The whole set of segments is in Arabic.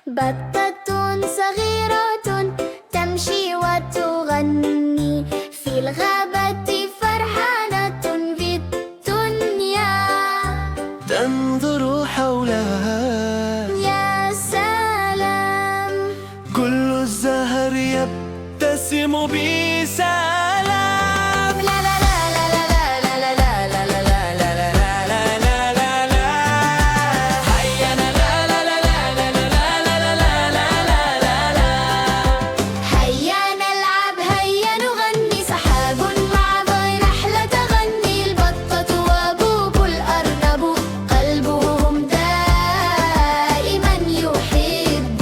بطة صغيرة تمشي وتغني في الغابة فرحانة بالدنيا، تنظر حولها يا سلام، كل الزهر يبتسم بسلام. لا لا لا لا لا لا لا لا لا لا لا لا لا لا. هيا لا لا لا لا لا لا لا لا لا لا لا. هيا نلعب هيا نغني، سحاب مع نحلة تغني، البطة وبوب الأرنب قلبهم دائما يحب.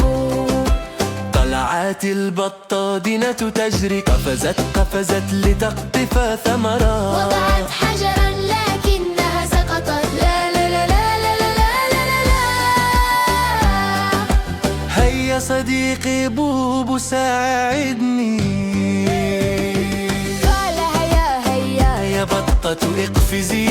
طلعت البطة دينة تجري، قفزت لتقطف ثمرة، وضعت حجرا لكنها سقطت، لا لا لا لا لا لا لا لا. هيا صديقي بوب ساعدني، قال هيا هيا يا بطة اقفزي